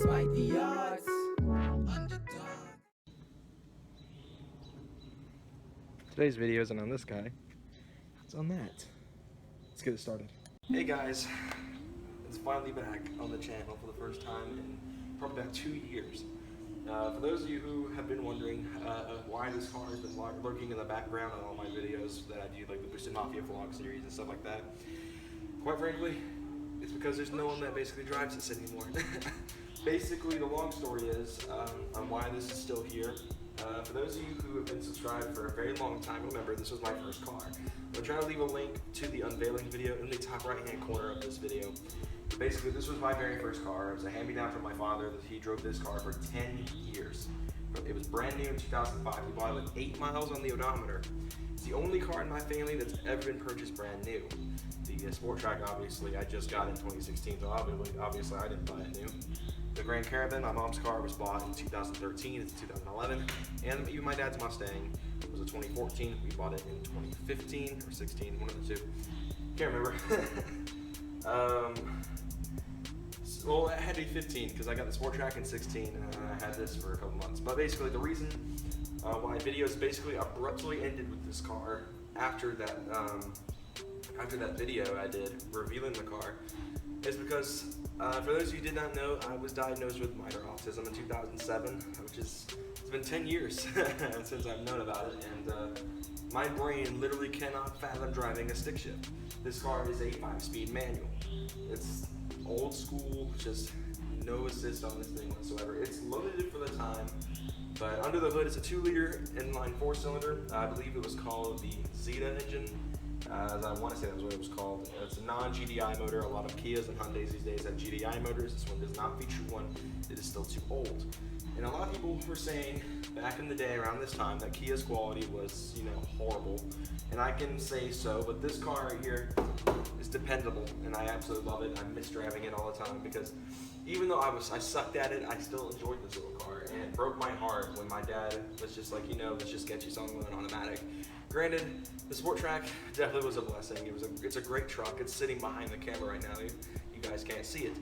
despite the odds. Underdog. Today's video isn't on this guy, it's on that. Let's get it started. Hey guys, it's finally back on the channel for the first time in probably about 2 years. For those of you who have been wondering why this car has been lurking in the background on all my videos that I do, like the Boosted Mafia vlog series and stuff like that, quite frankly, it's because there's no one that basically drives this anymore. Basically, the long story is on why this is still here. For those of you who have been subscribed for a very long time, remember this was my first car. I'll try to leave a link to the unveiling video in the top right hand corner of this video. Basically, this was my very first car. It was a hand-me-down from my father. He drove this car for 10 years. It was brand new in 2005. He bought it with 8 miles on the odometer. It's the only car in my family that's ever been purchased brand new. The Sport Track, obviously, I just got in 2016, so obviously I didn't buy it new. The Grand Caravan, my mom's car, was bought in 2013, it's 2011, and even my dad's Mustang was a 2014. We bought it in 2015 or 16, one of the two. Can't remember. Well, it had to be 15 because I got the Sport Track in 16 and I had this for a couple months. But basically, the reason why videos basically abruptly ended with this car after that video I did revealing the car is because, for those of you who did not know, I was diagnosed with minor autism in 2007, which is, it's been 10 years since I've known about it, and my brain literally cannot fathom driving a stick shift. This car is a 5-speed manual. It's old school, just no assist on this thing whatsoever. It's loaded for the time, but under the hood it's a 2-liter inline 4-cylinder. I believe it was called the Zeta engine. As I want to say that was what it was called. It's a non-GDI motor. A lot of Kias and Hyundais these days have GDI motors. This one does not feature one. It is still too old. And a lot of people were saying back in the day around this time that Kia's quality was, horrible. And I can say so, but this car right here is dependable, and I absolutely love it. I miss driving it all the time because even though I sucked at it, I still enjoyed this little car. And it broke my heart when my dad was just like, let's just get you something with an automatic. Granted, the Sport Track definitely was a blessing. It's a great truck. It's sitting behind the camera right now. You guys can't see it.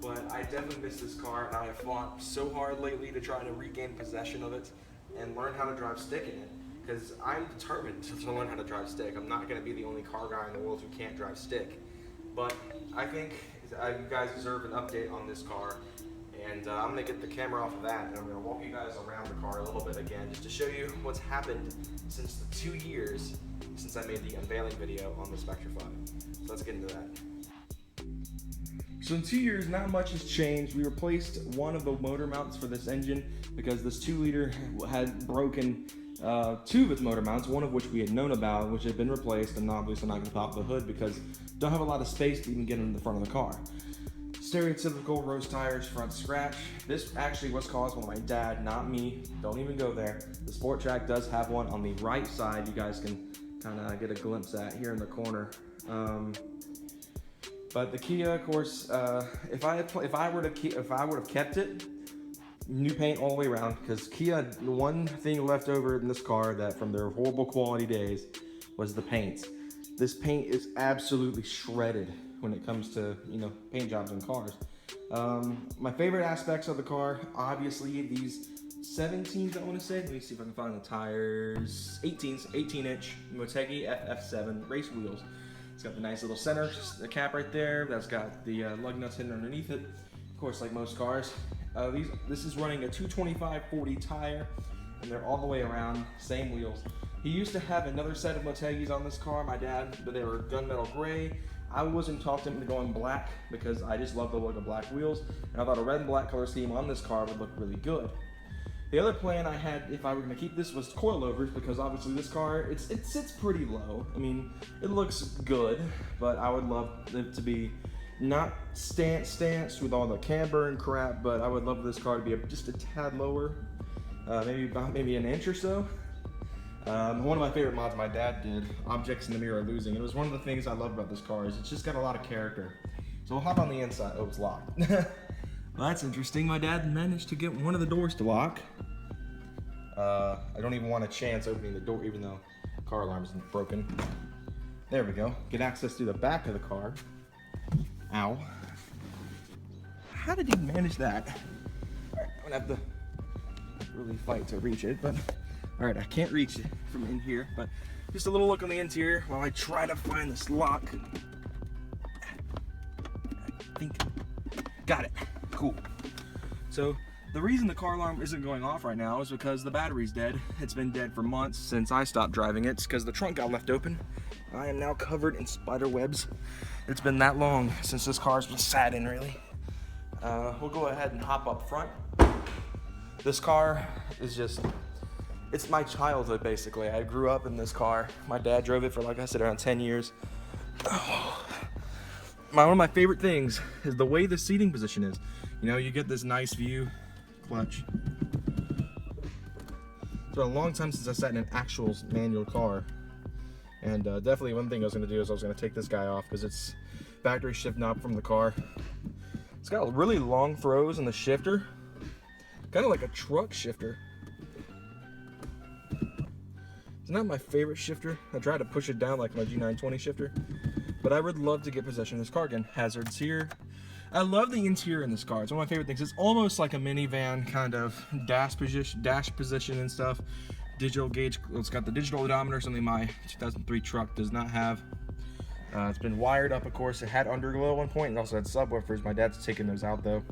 But I definitely miss this car, and I have fought so hard lately to try to regain possession of it and learn how to drive stick in it. Because I'm determined to learn how to drive stick. I'm not going to be the only car guy in the world who can't drive stick. But I think you guys deserve an update on this car. And I'm going to get the camera off of that, and I'm going to walk you guys around the car a little bit again, just to show you what's happened since the 2 years since I made the unveiling video on the Spectra5. So let's get into that. So in 2 years, not much has changed. We replaced one of the motor mounts for this engine because this 2-liter had broken 2 of its motor mounts, one of which we had known about, which had been replaced, and obviously not going to pop the hood because don't have a lot of space to even get in the front of the car. Stereotypical rose tires, front scratch. This actually was caused by my dad, not me. Don't even go there. The Sport Track does have one on the right side. You guys can kind of get a glimpse at here in the corner. But the Kia, of course, if I would have kept it, new paint all the way around. Because Kia, the one thing left over in this car that from their horrible quality days was the paint. This paint is absolutely shredded when it comes to paint jobs on cars. My favorite aspects of the car, obviously these 17s, I want to say. Let me see if I can find the tires. 18-inch Motegi FF7 race wheels. It's got the nice little center cap right there. That's got the lug nuts hidden underneath it. Of course, like most cars. This is running a 225/40 tire, and they're all the way around, same wheels. He used to have another set of Motegis on this car, my dad, but they were gunmetal gray. I wasn't talked him into going black because I just love the look of black wheels, and I thought a red and black color scheme on this car would look really good. The other plan I had, if I were going to keep this, was coilovers, because obviously this car, it sits pretty low. I mean, it looks good, but I would love it to be not stanced with all the camber and crap, but I would love this car to be just a tad lower, maybe an inch or so. One of my favorite mods my dad did, Objects in the Mirror Losing. It was one of the things I love about this car is it's just got a lot of character. So we'll hop on the inside. Oh, it's locked. Well, that's interesting. My dad managed to get one of the doors to lock. I don't even want a chance opening the door, even though the car alarm isn't broken. There we go. Get access to the back of the car. Ow. How did he manage that? All right, I'm gonna have to really fight to reach it, but all right, I can't reach it from in here, but just a little look on the interior while I try to find this lock. I think, got it, cool. So the reason the car alarm isn't going off right now is because the battery's dead. It's been dead for months since I stopped driving it. It's because the trunk got left open. I am now covered in spider webs. It's been that long since this car's been sat in, really. We'll go ahead and hop up front. This car is just, it's my childhood, basically. I grew up in this car. My dad drove it for, like I said, around 10 years. One of my favorite things is the way the seating position is. You know, you get this nice view. Clutch. It's been a long time since I sat in an actual manual car. And definitely one thing I was going to do is I was going to take this guy off because it's factory shift knob from the car. It's got really long throws in the shifter. Kind of like a truck shifter. It's not my favorite shifter. I tried to push it down like my G920 shifter. But I would love to get possession of this car again. Hazards here. I love the interior in this car. It's one of my favorite things. It's almost like a minivan kind of dash position and stuff. Digital gauge. It's got the digital odometer, something my 2003 truck does not have. It's been wired up, of course. It had underglow at one point. It also had subwoofers. My dad's taken those out though.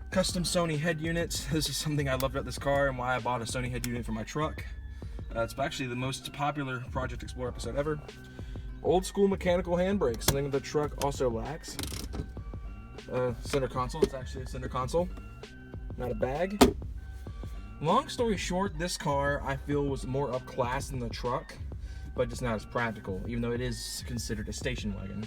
Custom Sony head units. This is something I loved about this car and why I bought a Sony head unit for my truck. It's actually the most popular Project Explorer episode ever. Old school mechanical handbrakes, something the truck also lacks. Center console, it's actually a center console, not a bag. Long story short, this car I feel was more up class than the truck, but just not as practical, even though it is considered a station wagon.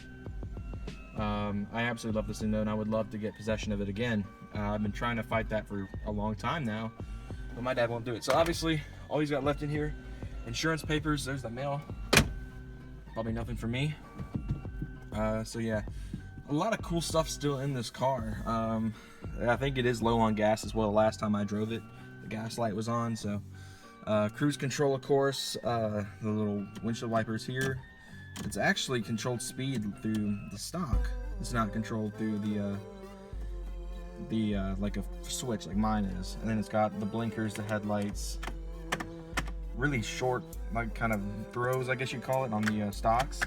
I absolutely love this thing though, and I would love to get possession of it again. I've been trying to fight that for a long time now, but my dad won't do it. So obviously, all he's got left in here, insurance papers, there's the mail. Probably nothing for me. So yeah. A lot of cool stuff still in this car. I think it is low on gas as well. The last time I drove it, the gas light was on. So cruise control, of course. The little windshield wipers here. It's actually controlled speed through the stock. It's not controlled through the like a switch like mine is. And then it's got the blinkers, the headlights. Really short, like kind of throws, I guess you call it, on the stocks.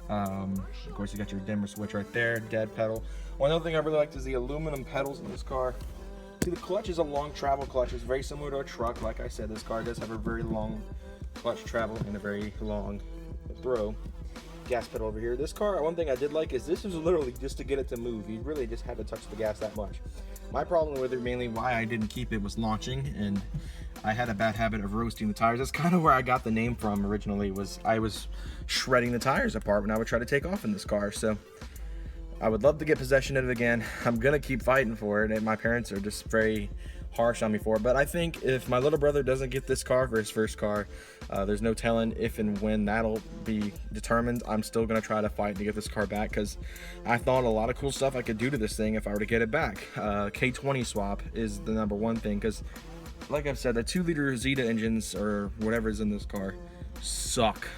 Of course, you got your dimmer switch right there, dead pedal. One other thing I really liked is the aluminum pedals in this car. See, the clutch is a long travel clutch. It's very similar to a truck. Like I said, this car does have a very long clutch travel and a very long throw. Gas pedal over here. This car, one thing I did like is this was literally just to get it to move. You really just had to touch the gas that much. My problem with it, mainly why I didn't keep it, was launching, and I had a bad habit of roasting the tires. That's kind of where I got the name from originally, was I was shredding the tires apart when I would try to take off in this car. So I would love to get possession of it again. I'm gonna keep fighting for it, and my parents are just very harsh on me for it. But I think if my little brother doesn't get this car for his first car, there's no telling if and when that'll be determined. I'm still gonna try to fight to get this car back, because I thought a lot of cool stuff I could do to this thing if I were to get it back. K20 swap is the number one thing, because like I've said, the 2-liter Zeta engines or whatever's in this car suck.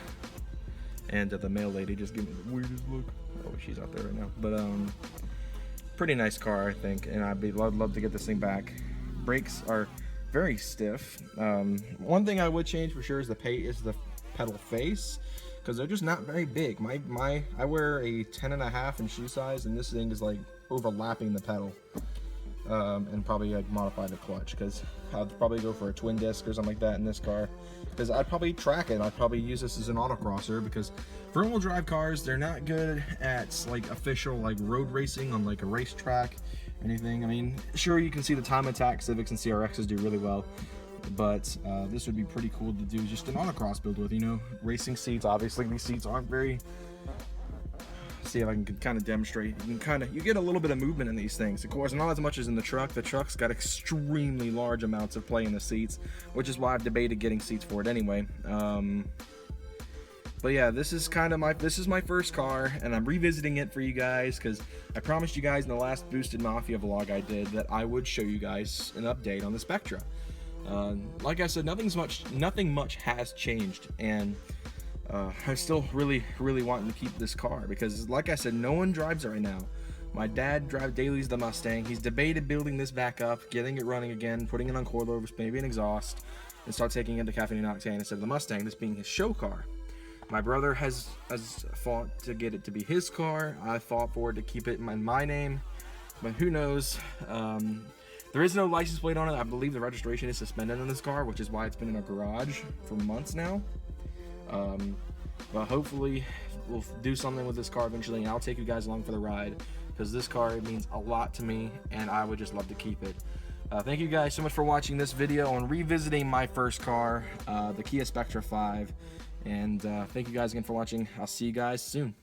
And the mail lady just gave me the weirdest look. Oh, she's out there right now. But pretty nice car, I think, and I'd love to get this thing back. Brakes are very stiff. One thing I would change for sure is the pedal face, because they're just not very big. I wear a 10.5 in shoe size, and this thing is like overlapping the pedal. And probably like modify the clutch, because I'd probably go for a twin disc or something like that in this car, because I'd probably track it. I'd probably use this as an autocrosser, because front-wheel drive cars, they're not good at like official like road racing on like a racetrack, anything. I mean, sure, you can see the Time Attack Civics and CRXs do really well, but this would be pretty cool to do just an autocross build with, you know, racing seats. Obviously these seats aren't very, see if I can kind of demonstrate. You get a little bit of movement in these things. Of course, not as much as in the truck. The truck's got extremely large amounts of play in the seats, which is why I've debated getting seats for it anyway. But yeah, this is my first car, and I'm revisiting it for you guys, because I promised you guys in the last Boosted Mafia vlog I did that I would show you guys an update on the Spectra. Like I said, nothing much has changed, and I'm still really wanting to keep this car, because like I said, no one drives it right now. My dad dailies the Mustang. He's debated building this back up, getting it running again, putting it on coilovers, maybe an exhaust, and start taking it to caffeine and octane instead of the Mustang, this being his show car. My brother has fought to get it to be his car. I fought for it to keep it in my name, but who knows? There is no license plate on it. I believe the registration is suspended on this car, which is why it's been in a garage for months now. But hopefully we'll do something with this car eventually, and I'll take you guys along for the ride, because this car means a lot to me, and I would just love to keep it. Thank you guys so much for watching this video on revisiting my first car, the Kia Spectra5. And thank you guys again for watching. I'll see you guys soon.